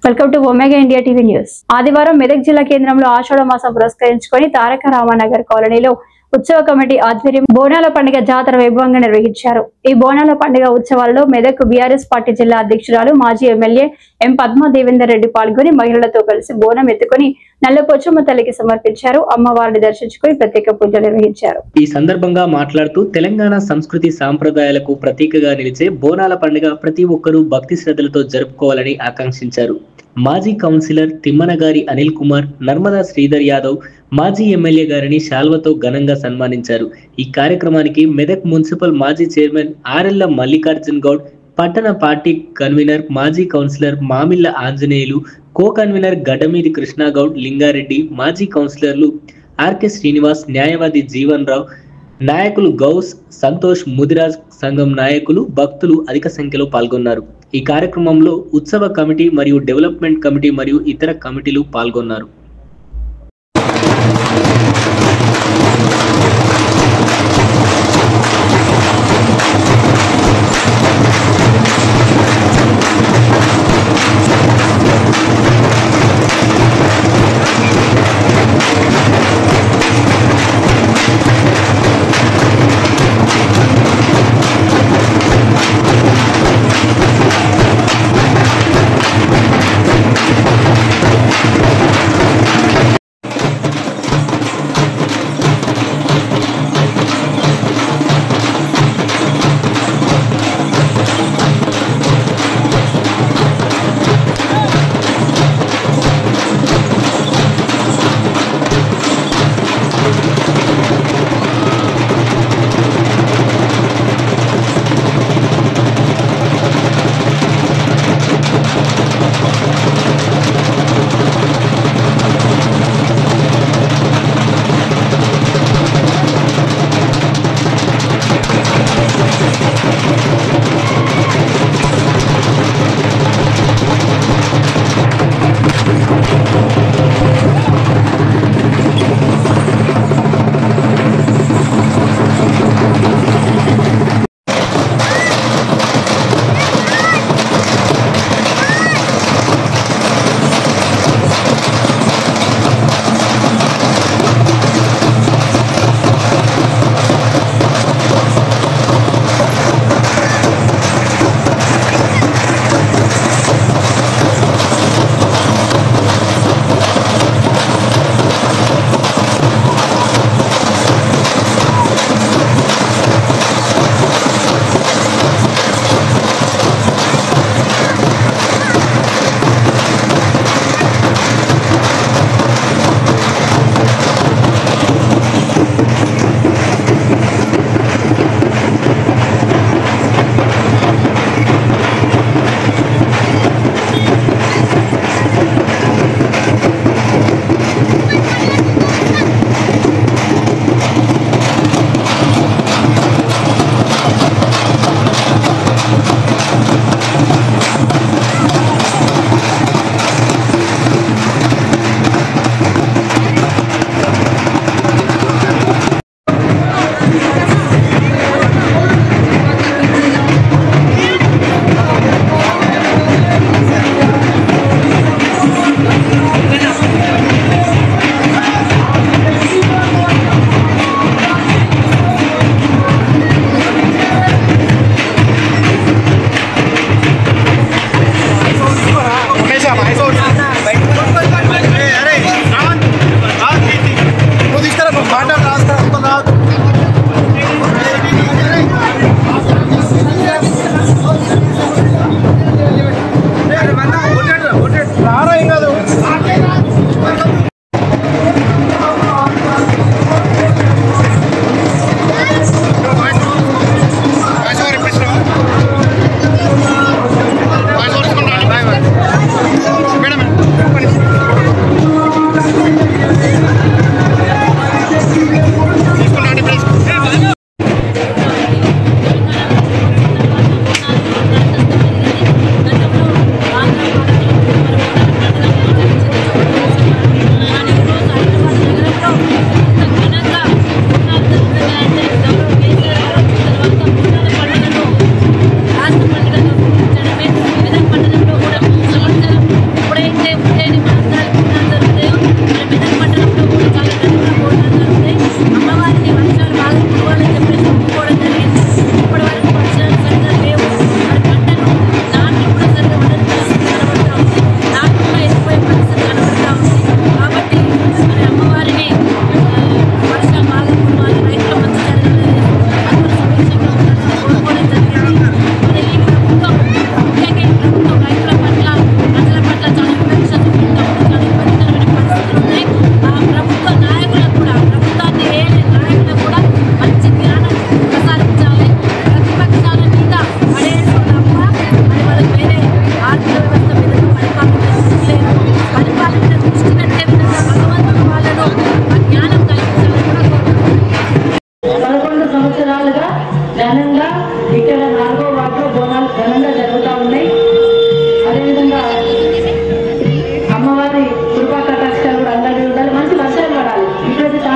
Welcome to omega India TV news. ఆదివారం మెదక్ జిల్లా కేంద్రంలో ఆషాఢ మాసం పురస్కరించుకొని తారక రామానగర్ కాలనీలో ఉత్సవ కమిటీ ఆధ్వర్యం బోనాల పండుగ జాతర వైభవంగా నిర్వహించారు. ఈ బోనాల పండుగ ఉత్సవాలలో మెదక్ బీఆర్ఎస్ పార్టీ జిల్లా అధ్యక్షురాలు మాజీ ఎమ్మెల్యే ఎం పద్మా దేవేందర్ రెడ్డి పాల్గొని మహిళలతో కలిసి బోనం ఎత్తుకొని నల్లపోచమ్మ తల్లికి సమర్పించారు. అమ్మవారిని దర్శించుకుని ప్రత్యేక పూజలు నిర్వహించారు. ఈ సందర్భంగా మాట్లాడుతూ తెలంగాణ సంస్కృతి సాంప్రదాయాలకు ప్రతీకగా నిలిచే బోనాల పండుగ ప్రతి ఒక్కరూ భక్తి శ్రద్ధలతో జరుపుకోవాలని ఆకాంక్షించారు. మాజీ కౌన్సిలర్ తిమ్మనగారి అనిల్ కుమార్, నర్మదా శ్రీధర్ యాదవ్ మాజీ ఎమ్మెల్యే గారిని శాల్వతో ఘనంగా సన్మానించారు. ఈ కార్యక్రమానికి మెదక్ మున్సిపల్ మాజీ చైర్మన్ ఆరెల్ల మల్లికార్జున్ గౌడ్, పట్టణ పార్టీ కన్వీనర్ మాజీ councillor Mamilla Anjaneyulu, co convener Gaddamidi Krishna Goud, Lingareddy, మాజీ కౌన్సిలర్లు ఆర్కే శ్రీనివాస్, న్యాయవాది జీవన్ రావు, నాయకులు గౌస్, సంతోష్, ముదిరాజ్ సంఘం నాయకులు, భక్తులు అధిక సంఖ్యలో పాల్గొన్నారు. ఈ కార్యక్రమంలో ఉత్సవ కమిటీ మరియు డెవలప్మెంట్ కమిటీ మరియు ఇతర కమిటీలు పాల్గొన్నారు.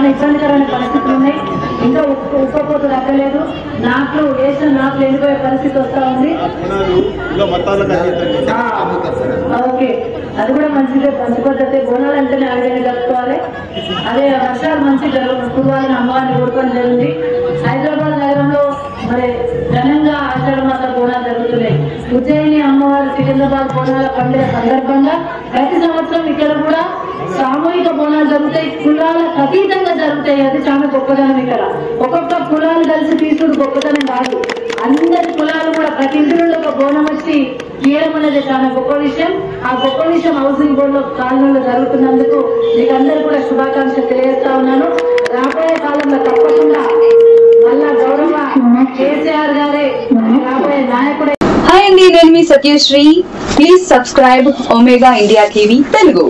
చాలా ఇబ్బందికరమైన పరిస్థితులు ఉన్నాయి. ఇంకా ఉక్కపోతు తగ్గలేదు, నాట్లు వేసిన నాట్లు ఎండిపోయే పరిస్థితి వస్తా ఉంది. ఓకే, అది కూడా మంచిగా మంచి పద్ధతి. బోనాలు అంటేనే ఆవిడని జరుపుకోవాలి. అదే వర్షాలు మంచి కుర్వాలని అమ్మవారిని కోరుకోవడం జరిగింది. హైదరాబాద్ నగరంలో మరి ఘనంగా ఆషాఢ మాస బోనాలు జరుగుతున్నాయి. ఉజ్జయిని అమ్మవారి సికింద్రాబాద్ బోనాల పండుగ సందర్భంగా ప్రతి సంవత్సరం ఇక్కడ కూడా సామూహిక బోనాలు జరుగుతాయి. కులాలకు అతీతంగా జరుగుతాయి. అది చాలా గొప్పదనం. ఇక్కడ ఒక్కొక్క కులాలు కలిసి తీసుకుని గొప్పదనం కాదు, అందరి కులాలు కూడా ప్రతి ఇంటిలో ఒక బోనం వచ్చి తీయడం అనేది చాలా గొప్ప విషయం. ఆ గొప్ప విషయం హౌసింగ్ బోర్డు లో కాలనీలో జరుగుతున్నందుకు మీకు అందరూ కూడా శుభాకాంక్షలు తెలియజేస్తా ఉన్నాను. రాబోయే కాలంలో తప్పకుండా మళ్ళా గౌరవ కేసీఆర్ గారే రాబోయే నాయకుడే. హాయ్ అండి, నేను మీ Satyasri. Please subscribe Omega India TV Telugu.